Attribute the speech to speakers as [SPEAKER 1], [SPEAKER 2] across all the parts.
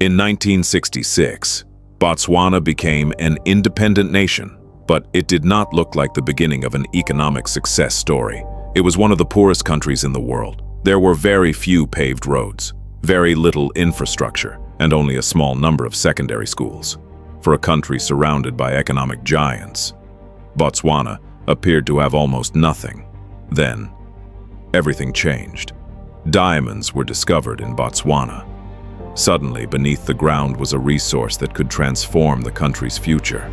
[SPEAKER 1] In 1966, Botswana became an independent nation, but it did not look like the beginning of an economic success story. It was one of the poorest countries in the world. There were very few paved roads, very little infrastructure, and only a small number of secondary schools. For a country surrounded by economic giants, Botswana appeared to have almost nothing. Then, everything changed. Diamonds were discovered in Botswana. Suddenly, beneath the ground was a resource that could transform the country's future.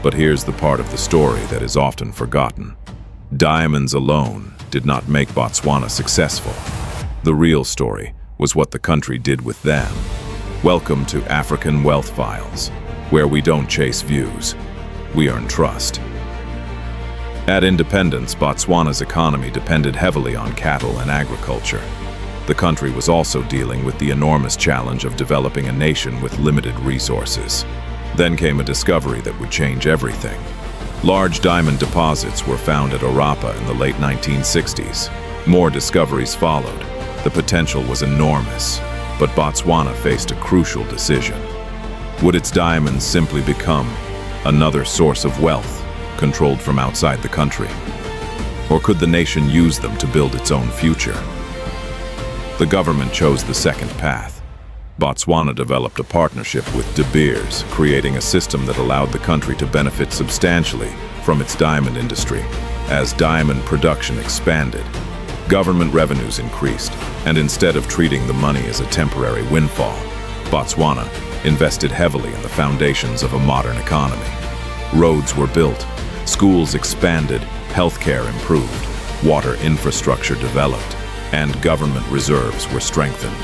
[SPEAKER 1] But here's the part of the story that is often forgotten. Diamonds alone did not make Botswana successful. The real story was what the country did with them. Welcome to African Wealth Files, where we don't chase views, we earn trust. At independence, Botswana's economy depended heavily on cattle and agriculture. The country was also dealing with the enormous challenge of developing a nation with limited resources. Then came a discovery that would change everything. Large diamond deposits were found at Orapa in the late 1960s. More discoveries followed. The potential was enormous, but Botswana faced a crucial decision. Would its diamonds simply become another source of wealth, controlled from outside the country? Or could the nation use them to build its own future? The government chose the second path. Botswana developed a partnership with De Beers, creating a system that allowed the country to benefit substantially from its diamond industry. As diamond production expanded, government revenues increased, and instead of treating the money as a temporary windfall, Botswana invested heavily in the foundations of a modern economy. Roads were built, schools expanded, healthcare improved, water infrastructure developed, and government reserves were strengthened.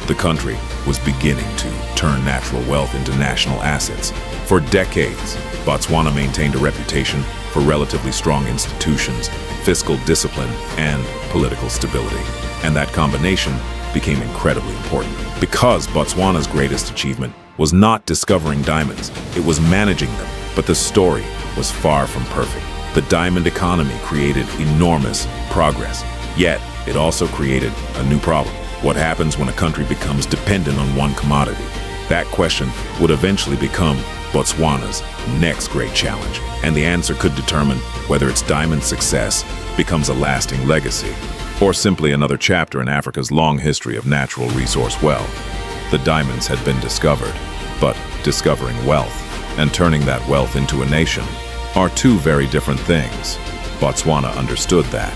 [SPEAKER 1] The country was beginning to turn natural wealth into national assets. For decades, Botswana maintained a reputation for relatively strong institutions, fiscal discipline, and political stability. And that combination became incredibly important. Because Botswana's greatest achievement was not discovering diamonds, it was managing them. But the story was far from perfect. The diamond economy created enormous progress, yet it also created a new problem. What happens when a country becomes dependent on one commodity? That question would eventually become Botswana's next great challenge, and the answer could determine whether its diamond success becomes a lasting legacy, or simply another chapter in Africa's long history of natural resource wealth. The diamonds had been discovered, but discovering wealth and turning that wealth into a nation are two very different things. Botswana understood that.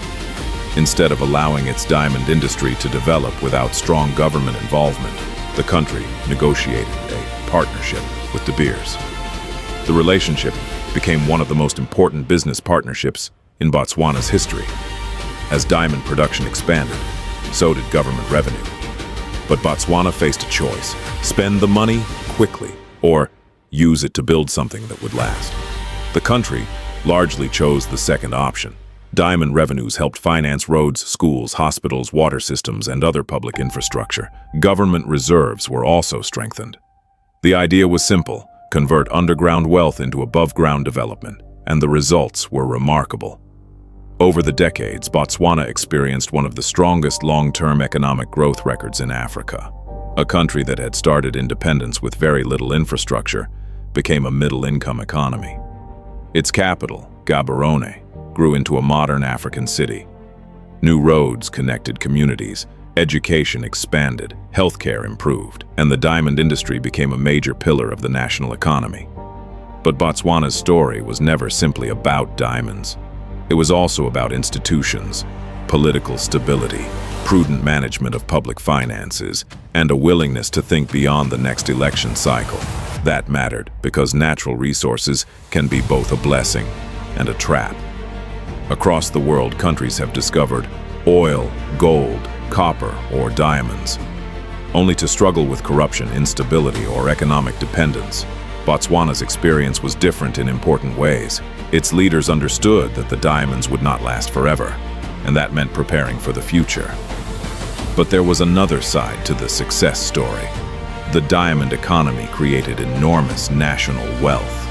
[SPEAKER 1] Instead of allowing its diamond industry to develop without strong government involvement, the country negotiated a partnership with De Beers. The relationship became one of the most important business partnerships in Botswana's history. As diamond production expanded, so did government revenue. But Botswana faced a choice: spend the money quickly, or use it to build something that would last. The country largely chose the second option. Diamond revenues helped finance roads, schools, hospitals, water systems, and other public infrastructure. Government reserves were also strengthened. The idea was simple: convert underground wealth into above-ground development, and the results were remarkable. Over the decades, Botswana experienced one of the strongest long-term economic growth records in Africa. A country that had started independence with very little infrastructure became a middle-income economy. Its capital, Gaborone, grew into a modern African city. New roads connected communities, education expanded, healthcare improved, and the diamond industry became a major pillar of the national economy. But Botswana's story was never simply about diamonds. It was also about institutions, political stability, prudent management of public finances, and a willingness to think beyond the next election cycle. That mattered because natural resources can be both a blessing and a trap. Across the world, countries have discovered oil, gold, copper, or diamonds, only to struggle with corruption, instability, or economic dependence. Botswana's experience was different in important ways. Its leaders understood that the diamonds would not last forever, and that meant preparing for the future. But there was another side to the success story. The diamond economy created enormous national wealth,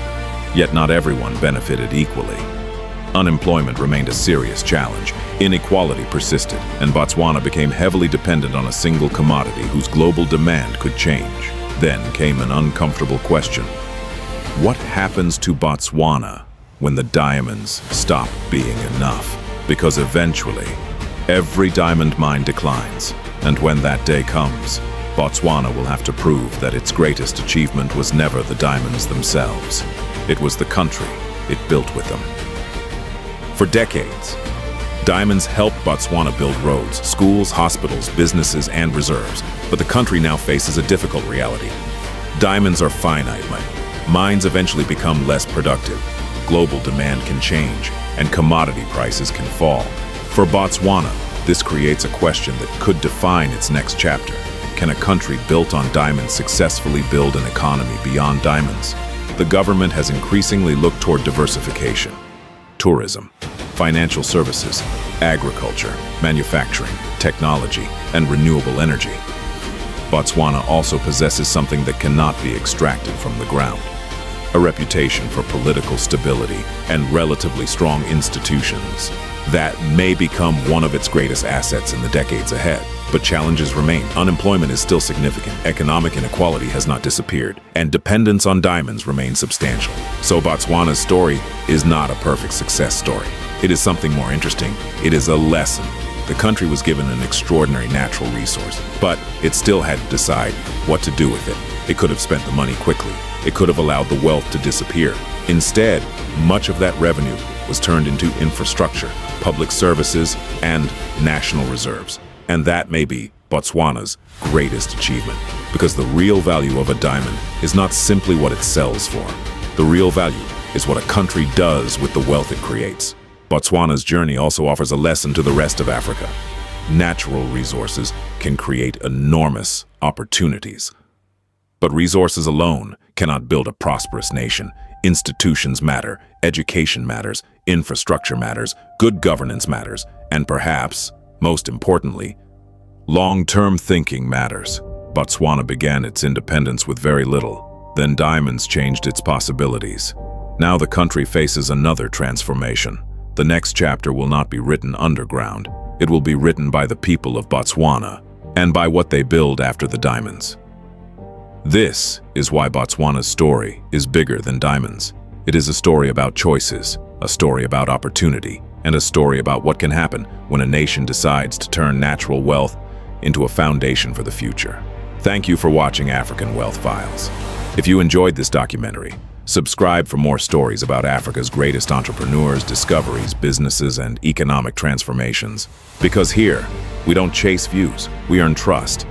[SPEAKER 1] yet not everyone benefited equally. Unemployment remained a serious challenge. Inequality persisted, and Botswana became heavily dependent on a single commodity whose global demand could change. Then came an uncomfortable question. What happens to Botswana when the diamonds stop being enough? Because eventually, every diamond mine declines, and when that day comes, Botswana will have to prove that its greatest achievement was never the diamonds themselves. It was the country it built with them. For decades, diamonds helped Botswana build roads, schools, hospitals, businesses, and reserves. But the country now faces a difficult reality. Diamonds are finite. Mines eventually become less productive. Global demand can change, and commodity prices can fall. For Botswana, this creates a question that could define its next chapter. Can a country built on diamonds successfully build an economy beyond diamonds? The government has increasingly looked toward diversification. Tourism, financial services, agriculture, manufacturing, technology, and renewable energy. Botswana also possesses something that cannot be extracted from the ground: a reputation for political stability and relatively strong institutions. That may become one of its greatest assets in the decades ahead. But challenges remain. Unemployment is still significant, economic inequality has not disappeared, and dependence on diamonds remains substantial. So Botswana's story is not a perfect success story. It is something more interesting. It is a lesson. The country was given an extraordinary natural resource, but it still had to decide what to do with it. It could have spent the money quickly. It could have allowed the wealth to disappear. Instead, much of that revenue was turned into infrastructure, public services, and national reserves. And that may be Botswana's greatest achievement, because the real value of a diamond is not simply what it sells for. The real value is what a country does with the wealth it creates. Botswana's journey also offers a lesson to the rest of Africa. Natural resources can create enormous opportunities. But resources alone cannot build a prosperous nation. Institutions matter, education matters, infrastructure matters, good governance matters, and perhaps, most importantly, long-term thinking matters. Botswana began its independence with very little. Then diamonds changed its possibilities. Now the country faces another transformation. The next chapter will not be written underground. It will be written by the people of Botswana and by what they build after the diamonds. This is why Botswana's story is bigger than diamonds. It is a story about choices, a story about opportunity, and a story about what can happen when a nation decides to turn natural wealth into a foundation for the future. Thank you for watching African Wealth Files. If you enjoyed this documentary, subscribe for more stories about Africa's greatest entrepreneurs, discoveries, businesses, and economic transformations. Because here, we don't chase views, we earn trust.